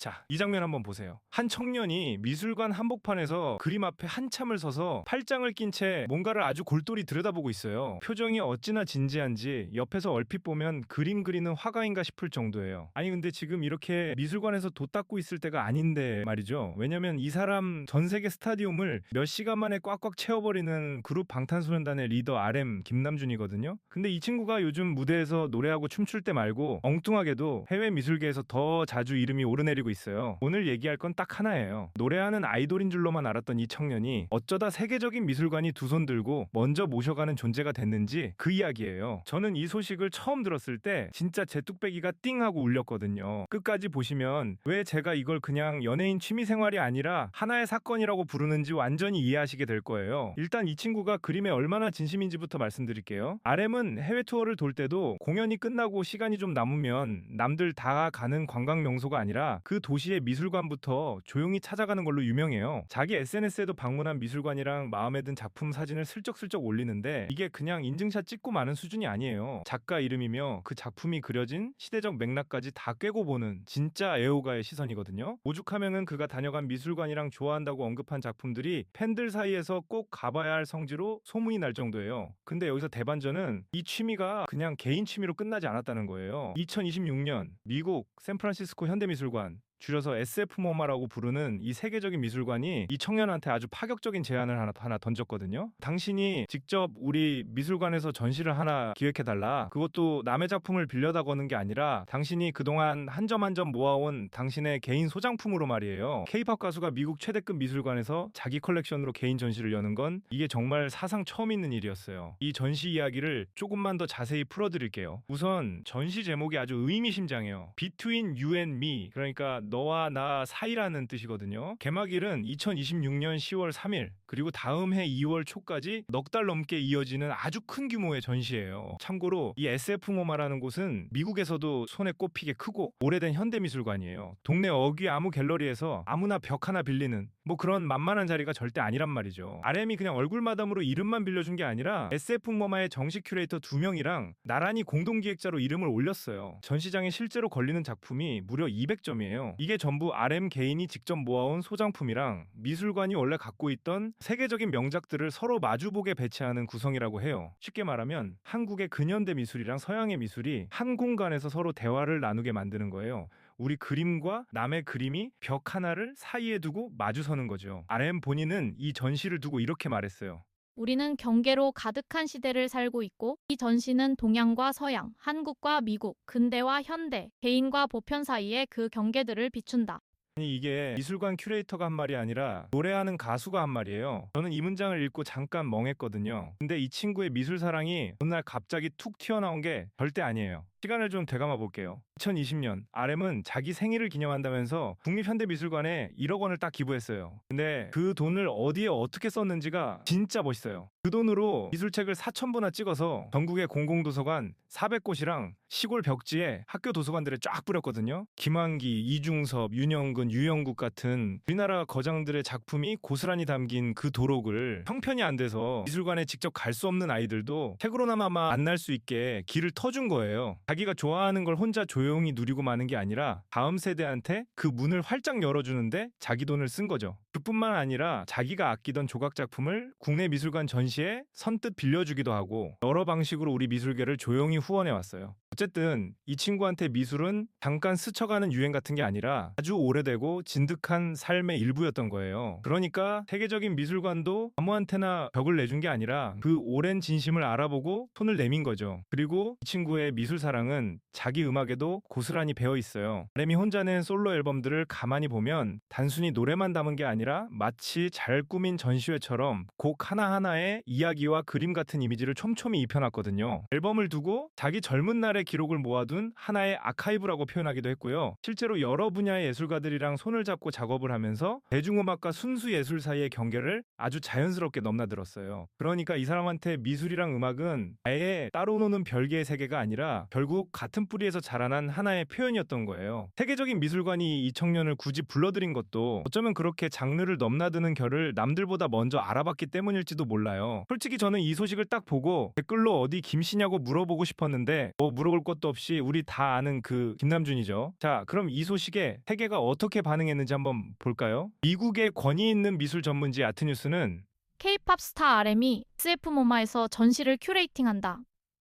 자, 이 장면 한번 보세요. 한 청년이 미술관 한복판에서 그림 앞에 한참을 서서 팔짱을 낀 채 뭔가를 아주 골똘히 들여다보고 있어요. 표정이 어찌나 진지한지 옆에서 얼핏 보면 그림 그리는 화가인가 싶을 정도예요. 아니 근데 지금 이렇게 미술관에서 돛 닦고 있을 때가 아닌데 말이죠. 왜냐면 이 사람 전 세계 스타디움을 몇 시간 만에 꽉꽉 채워버리는 그룹 방탄소년단의 리더 RM 김남준이거든요. 근데 이 친구가 요즘 무대에서 노래하고 춤출 때 말고 엉뚱하게도 해외 미술계에서 더 자주 이름이 오르내리고 있어요. 오늘 얘기할 건 딱 하나예요. 노래하는 아이돌인 줄로만 알았던 이 청년이 어쩌다 세계적인 미술관이 두 손 들고 먼저 모셔가는 존재가 됐는지 그 이야기예요. 저는 이 소식을 처음 들었을 때 진짜 제 뚝배기가 띵 하고 울렸거든요. 끝까지 보시면 왜 제가 이걸 그냥 연예인 취미생활이 아니라 하나의 사건이라고 부르는지 완전히 이해하시게 될 거예요. 일단 이 친구가 그림에 얼마나 진심인지부터 말씀드릴게요. RM은 해외 투어를 돌 때도 공연이 끝나고 시간이 좀 남으면 남들 다 가는 관광 명소가 아니라 그 도시의 미술관부터 조용히 찾아가는 걸로 유명해요. 자기 SNS에도 방문한 미술관이랑 마음에 든 작품 사진을 슬쩍슬쩍 올리는데 이게 그냥 인증샷 찍고 마는 수준이 아니에요. 작가 이름이며 그 작품이 그려진 시대적 맥락까지 다 꿰고 보는 진짜 애호가의 시선이거든요. 오죽하면은 그가 다녀간 미술관이랑 좋아한다고 언급한 작품들이 팬들 사이에서 꼭 가봐야 할 성지로 소문이 날 정도예요. 근데 여기서 대반전은 이 취미가 그냥 개인 취미로 끝나지 않았다는 거예요. 2026년 미국 샌프란시스코 현대미술관, 줄여서 SF모마라고 부르는 이 세계적인 미술관이 이 청년한테 아주 파격적인 제안을 하나 던졌거든요. 당신이 직접 우리 미술관에서 전시를 하나 기획해달라. 그것도 남의 작품을 빌려다 거는 게 아니라 당신이 그동안 한 점 한 점 모아온 당신의 개인 소장품으로 말이에요. K-팝 가수가 미국 최대급 미술관에서 자기 컬렉션으로 개인 전시를 여는 건 이게 정말 사상 처음 있는 일이었어요. 이 전시 이야기를 조금만 더 자세히 풀어드릴게요. 우선 전시 제목이 아주 의미심장해요. Between You and Me, 그러니까 너와 나 사이라는 뜻이거든요. 개막일은 2026년 10월 3일, 그리고 다음 해 2월 초까지 넉 달 넘게 이어지는 아주 큰 규모의 전시예요. 참고로 이 SF모마라는 곳은 미국에서도 손에 꼽히게 크고 오래된 현대미술관이에요. 동네 어귀 아무 갤러리에서 아무나 벽 하나 빌리는 뭐 그런 만만한 자리가 절대 아니란 말이죠. RM이 그냥 얼굴 마담으로 이름만 빌려준 게 아니라 SF모마의 정식 큐레이터 2명이랑 나란히 공동기획자로 이름을 올렸어요. 전시장에 실제로 걸리는 작품이 무려 200점이에요. 이게 전부 RM 개인이 직접 모아온 소장품이랑 미술관이 원래 갖고 있던 세계적인 명작들을 서로 마주보게 배치하는 구성이라고 해요. 쉽게 말하면 한국의 근현대 미술이랑 서양의 미술이 한 공간에서 서로 대화를 나누게 만드는 거예요. 우리 그림과 남의 그림이 벽 하나를 사이에 두고 마주서는 거죠. RM 본인은 이 전시를 두고 이렇게 말했어요. 우리는 경계로 가득한 시대를 살고 있고 이 전시는 동양과 서양, 한국과 미국, 근대와 현대, 개인과 보편 사이의 그 경계들을 비춘다. 아니 이게 미술관 큐레이터가 한 말이 아니라 노래하는 가수가 한 말이에요. 저는 이 문장을 읽고 잠깐 멍했거든요. 근데 이 친구의 미술 사랑이 어느 날 갑자기 툭 튀어나온 게 절대 아니에요. 시간을 좀 되감아 볼게요. 2020년 RM은 자기 생일을 기념한다면서 국립현대미술관에 1억 원을 딱 기부했어요. 근데 그 돈을 어디에 어떻게 썼는지가 진짜 멋있어요. 그 돈으로 미술책을 4,000부나 찍어서 전국의 공공도서관 400곳이랑 시골 벽지에 학교 도서관들에 쫙 뿌렸거든요. 김환기, 이중섭, 윤영근, 유영국 같은 우리나라 거장들의 작품이 고스란히 담긴 그 도록을 형편이 안 돼서 미술관에 직접 갈 수 없는 아이들도 책으로나마 만날 수 있게 길을 터준 거예요. 자기가 좋아하는 걸 혼자 조용히 누리고 마는 게 아니라 다음 세대한테 그 문을 활짝 열어주는데 자기 돈을 쓴 거죠. 그뿐만 아니라 자기가 아끼던 조각 작품을 국내 미술관 전시에 선뜻 빌려주기도 하고 여러 방식으로 우리 미술계를 조용히 후원해 왔어요. 어쨌든 이 친구한테 미술은 잠깐 스쳐가는 유행 같은 게 아니라 아주 오래되고 진득한 삶의 일부였던 거예요. 그러니까 세계적인 미술관도 아무한테나 벽을 내준 게 아니라 그 오랜 진심을 알아보고 손을 내민 거죠. 그리고 이 친구의 미술 사랑은 자기 음악에도 고스란히 배어 있어요. RM이 혼자 낸 솔로 앨범들을 가만히 보면 단순히 노래만 담은 게 아니라 마치 잘 꾸민 전시회처럼 곡 하나하나에 이야기와 그림 같은 이미지를 촘촘히 입혀놨거든요. 앨범을 두고 자기 젊은 날의 기록을 모아둔 하나의 아카이브라고 표현하기도 했고요. 실제로 여러 분야의 예술가들이랑 손을 잡고 작업을 하면서 대중음악과 순수 예술 사이의 경계를 아주 자연스럽게 넘나들었어요. 그러니까 이 사람한테 미술이랑 음악은 아예 따로 노는 별개의 세계가 아니라 결국 결국 같은 뿌리에서 자라난 하나의 표현이었던 거예요. 세계적인 미술관이 이 청년을 굳이 불러들인 것도 어쩌면 그렇게 장르를 넘나드는 결을 남들보다 먼저 알아봤기 때문일지도 몰라요. 솔직히 저는 이 소식을 딱 보고 댓글로 어디 김씨냐고 물어보고 싶었는데 뭐 물어볼 것도 없이 우리 다 아는 그 김남준이죠. 자, 그럼 이 소식에 세계가 어떻게 반응했는지 한번 볼까요? 미국의 권위 있는 미술 전문지 아트뉴스는 K-팝 스타 RM이 SF모마에서 전시를 큐레이팅한다.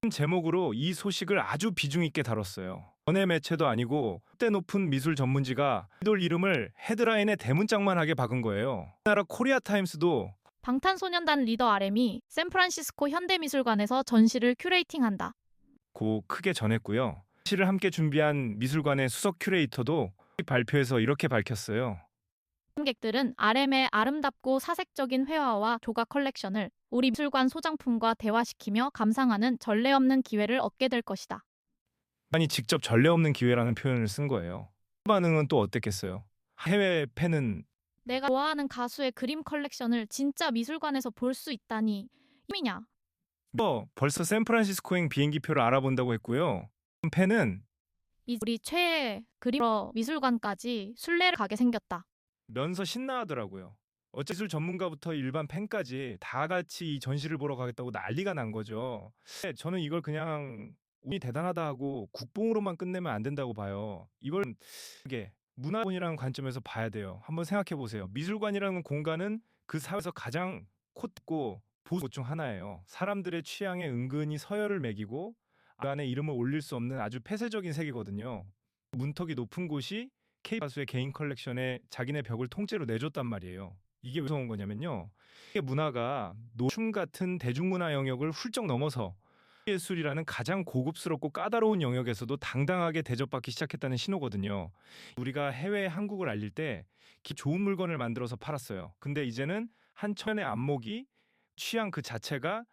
제목으로 이 소식을 아주 비중 있게 다뤘어요. 전해 매체도 아니고 때 높은 미술 전문지가 아이돌 이름을 헤드라인에 대문짝만 하게 박은 거예요. 우리나라 코리아 타임스도 방탄소년단 리더 RM이 샌프란시스코 현대미술관에서 전시를 큐레이팅한다. 고 크게 전했고요. 시를 함께 준비한 미술관의 수석 큐레이터도 발표에서 이렇게 밝혔어요. 관객들은 RM의 아름답고 사색적인 회화와 조각 컬렉션을 우리 미술관 소장품과 대화시키며 감상하는 전례 없는 기회를 얻게 될 것이다. 아니 직접 전례 없는 기회라는 표현을 쓴 거예요. 반응은 또 어땠겠어요? 해외 팬은 내가 좋아하는 가수의 그림 컬렉션을 진짜 미술관에서 볼 수 있다니 힘이냐? 벌써 샌프란시스코행 비행기표를 알아본다고 했고요. 팬은 우리 최애 그림러 미술관까지 순례를 가게 생겼다. 면서 신나하더라고요. 어째 미술 전문가부터 일반 팬까지 다 같이 이 전시를 보러 가겠다고 난리가 난 거죠. 저는 이걸 그냥 운이 대단하다 하고 국뽕으로만 끝내면 안 된다고 봐요. 이걸 이게 문화원이라는 관점에서 봐야 돼요. 한번 생각해 보세요. 미술관이라는 공간은 그 사회에서 가장 콧고 보수 곳 중 하나예요. 사람들의 취향에 은근히 서열을 매기고 그 안에 이름을 올릴 수 없는 아주 폐쇄적인 세계거든요. 문턱이 높은 곳이 K 가수의 개인 컬렉션에 자기네 벽을 통째로 내줬단 말이에요. 이게 왜 무서운 거냐면요. 이게 문화가 노춤 같은 대중문화 영역을 훌쩍 넘어서 예술이라는 가장 고급스럽고 까다로운 영역에서도 당당하게 대접받기 시작했다는 신호거든요. 우리가 해외에 한국을 알릴 때 좋은 물건을 만들어서 팔았어요. 근데 이제는 한 천의 안목이 취향 그 자체가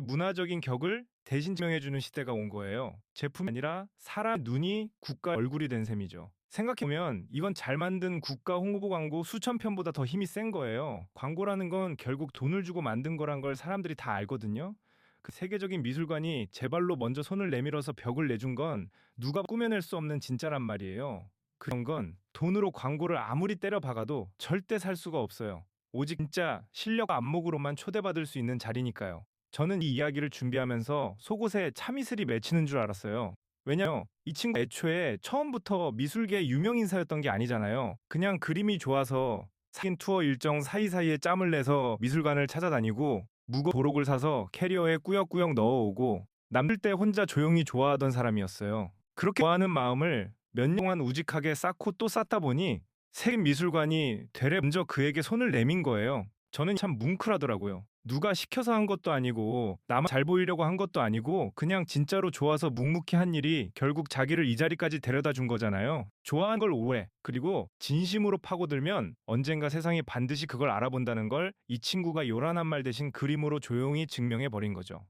문화적인 격을 대신 증명해주는 시대가 온 거예요. 제품이 아니라 사람 눈이 국가 얼굴이 된 셈이죠. 생각해보면 이건 잘 만든 국가 홍보 광고 수천 편보다 더 힘이 센 거예요. 광고라는 건 결국 돈을 주고 만든 거란 걸 사람들이 다 알거든요. 그 세계적인 미술관이 제 발로 먼저 손을 내밀어서 벽을 내준 건 누가 꾸며낼 수 없는 진짜란 말이에요. 그런 건 돈으로 광고를 아무리 때려 박아도 절대 살 수가 없어요. 오직 진짜 실력과 안목으로만 초대받을 수 있는 자리니까요. 저는 이 이야기를 준비하면서 속옷에 참이슬이 맺히는 줄 알았어요. 왜냐면 이 친구 애초에 처음부터 미술계 유명 인사였던 게 아니잖아요. 그냥 그림이 좋아서 사긴 투어 일정 사이사이에 짬을 내서 미술관을 찾아다니고 무거운 도록을 사서 캐리어에 꾸역꾸역 넣어오고 남들 때 혼자 조용히 좋아하던 사람이었어요. 그렇게 좋아하는 마음을 몇 년 동안 우직하게 쌓고 또 쌓다 보니 세계 미술관이 되레 먼저 그에게 손을 내민 거예요. 저는 참 뭉클하더라고요. 누가 시켜서 한 것도 아니고 나만 잘 보이려고 한 것도 아니고 그냥 진짜로 좋아서 묵묵히 한 일이 결국 자기를 이 자리까지 데려다 준 거잖아요. 좋아하는 걸 오해 그리고 진심으로 파고들면 언젠가 세상이 반드시 그걸 알아본다는 걸 이 친구가 요란한 말 대신 그림으로 조용히 증명해 버린 거죠.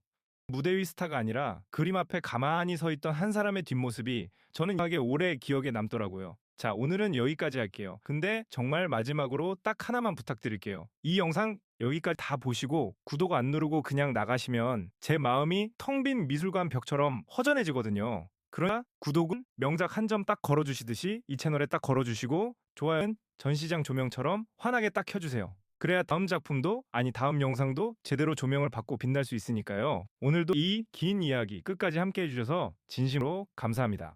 무대 위 스타가 아니라 그림 앞에 가만히 서 있던 한 사람의 뒷모습이 저는 이상하게 오래 기억에 남더라고요. 자, 오늘은 여기까지 할게요. 근데 정말 마지막으로 딱 하나만 부탁드릴게요. 이 영상 여기까지 다 보시고 구독 안 누르고 그냥 나가시면 제 마음이 텅 빈 미술관 벽처럼 허전해지거든요. 그러나 구독은 명작 한 점 딱 걸어주시듯이 이 채널에 딱 걸어주시고 좋아요는 전시장 조명처럼 환하게 딱 켜주세요. 그래야 다음 작품도 아니 다음 영상도 제대로 조명을 받고 빛날 수 있으니까요. 오늘도 이 긴 이야기 끝까지 함께 해주셔서 진심으로 감사합니다.